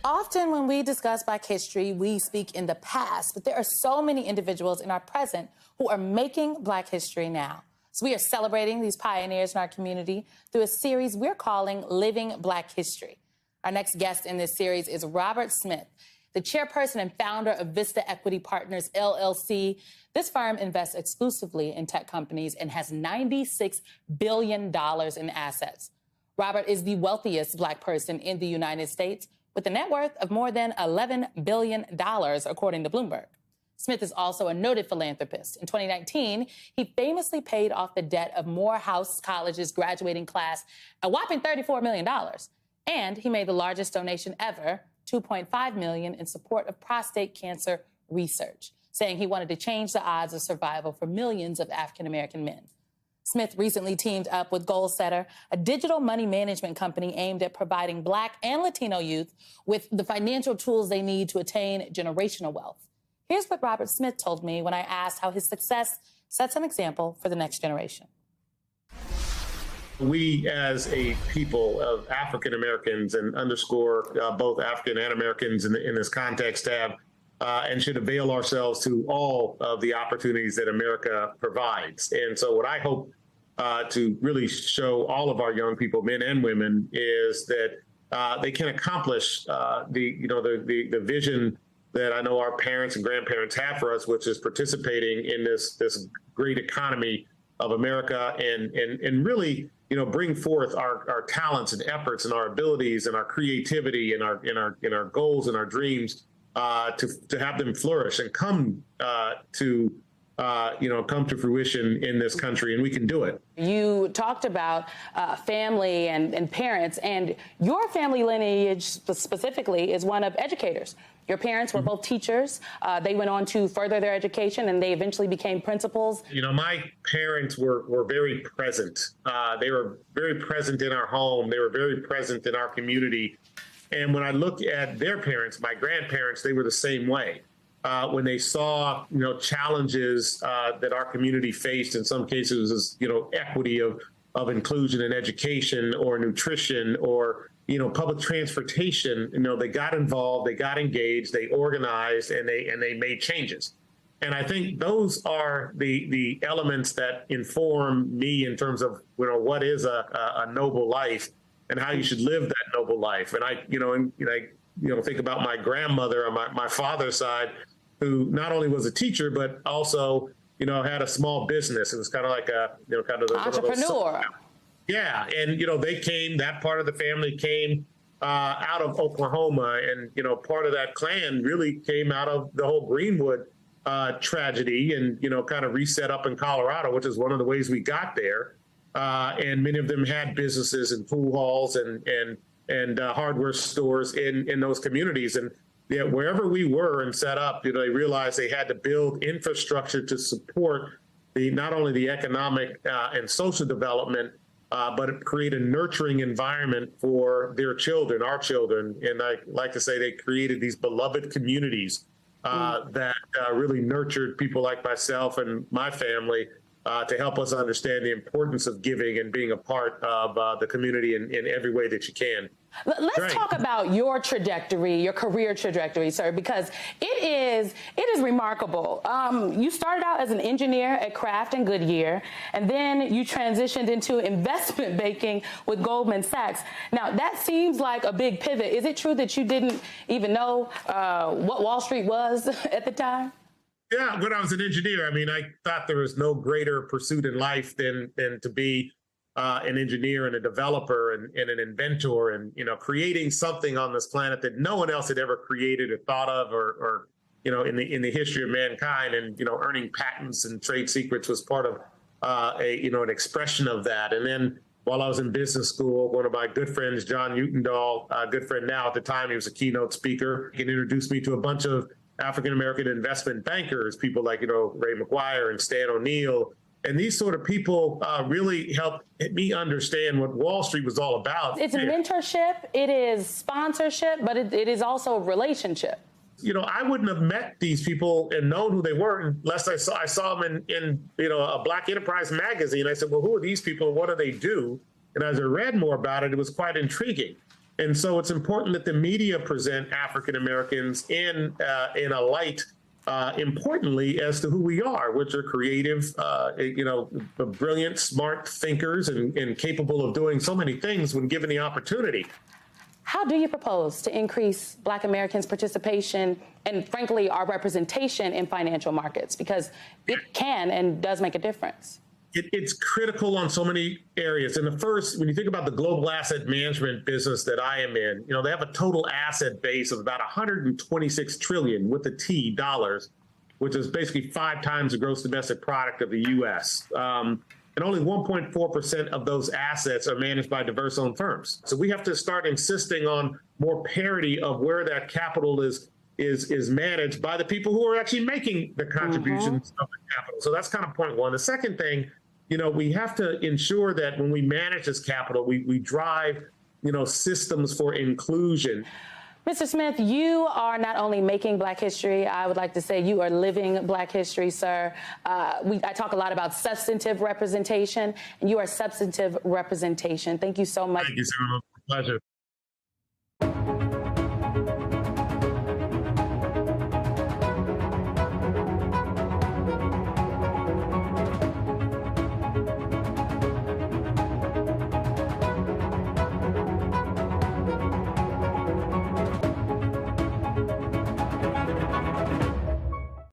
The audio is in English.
Often when we discuss Black history, we speak in the past, but there are so many individuals in our present who are making Black history now. So we are celebrating these pioneers in our community through a series we're calling Living Black History. Our next guest in this series is Robert Smith, the chairperson and founder of Vista Equity Partners, LLC. This firm invests exclusively in tech companies and has $96 billion in assets. Robert is the wealthiest Black person in the United States, with a net worth of more than $11 billion, according to Bloomberg. Smith is also a noted philanthropist. In 2019, he famously paid off the debt of Morehouse College's graduating class, a whopping $34 million. And he made the largest donation ever, $2.5 million, in support of prostate cancer research, saying he wanted to change the odds of survival for millions of African-American men. Smith recently teamed up with Goalsetter, a digital money management company aimed at providing Black and Latino youth with the financial tools they need to attain generational wealth. Here's what Robert Smith told me when I asked how his success sets an example for the next generation. We, as a people of African Americans, and underscore both African and Americans in this context, have and should avail ourselves to all of the opportunities that America provides. And so what I hope to really show all of our young people, men and women, is that they can accomplish the vision that I know our parents and grandparents have for us, which is participating in this great economy of America, and really, bring forth our talents and efforts and our abilities and our creativity and our goals and our dreams to have them flourish and come to fruition in this country, and we can do it. You talked about family and parents, and your family lineage specifically is one of educators. Your parents were both teachers. They went on to further their education, and they eventually became principals. My parents were very present. They were very present in our home. They were very present in our community. And when I look at their parents, my grandparents, they were the same way. When they saw, challenges that our community faced, in some cases, is, equity of inclusion in education or nutrition or, public transportation, they got involved, they got engaged, they organized, and they made changes. And I think those are the elements that inform me in terms of, what is a noble life and how you should live that noble life. And I think about my grandmother on my father's side, who not only was a teacher, but also, had a small business. It was kind of like kind of entrepreneur. Yeah. And, that part of the family came out of Oklahoma. And, part of that clan really came out of the whole Greenwood tragedy and, kind of reset up in Colorado, which is one of the ways we got there. And many of them had businesses and pool halls and hardware stores in those communities. And yet wherever we were and set up, they realized they had to build infrastructure to support not only the economic and social development, but create a nurturing environment for their children, our children. And I like to say they created these beloved communities that really nurtured people like myself and my family to help us understand the importance of giving and being a part of the community in every way that you can. Let's talk about your trajectory, your career trajectory, sir, because it is remarkable. You started out as an engineer at Kraft and Goodyear, and then you transitioned into investment banking with Goldman Sachs. Now, that seems like a big pivot. Is it true that you didn't even know what Wall Street was at the time? Yeah, when I was an engineer, I thought there was no greater pursuit in life than to be an engineer and a developer and an inventor and, creating something on this planet that no one else had ever created or thought of or in the history of mankind. And, earning patents and trade secrets was part of an expression of that. And then while I was in business school, one of my good friends, John Utendahl, a good friend now, at the time, he was a keynote speaker. He introduced me to a bunch of African-American investment bankers, people like, Ray McGuire and Stan O'Neill. And these sort of people really helped me understand what Wall Street was all about. It's mentorship, it is sponsorship, but it is also relationship. I wouldn't have met these people and known who they were unless I saw them in a Black Enterprise magazine. I said, well, who are these people and what do they do? And as I read more about it, it was quite intriguing. And so it's important that the media present African Americans in a light, importantly, as to who we are, which are creative, brilliant, smart thinkers and capable of doing so many things when given the opportunity. How do you propose to increase Black Americans' participation and, frankly, our representation in financial markets? Because it can and does make a difference. It's critical on so many areas. And the first, when you think about the global asset management business that I am in, they have a total asset base of about 126 trillion with the T dollars, which is basically 5 times the gross domestic product of the U.S. And only 1.4% of those assets are managed by diverse-owned firms. So we have to start insisting on more parity of where that capital is managed by the people who are actually making the contributions of the capital. So that's kind of point one. The second thing, we have to ensure that when we manage this capital, we drive, systems for inclusion. Mr. Smith, you are not only making Black history, I would like to say you are living Black history, sir. I talk a lot about substantive representation, and you are substantive representation. Thank you so much. Thank you, Symone. Pleasure.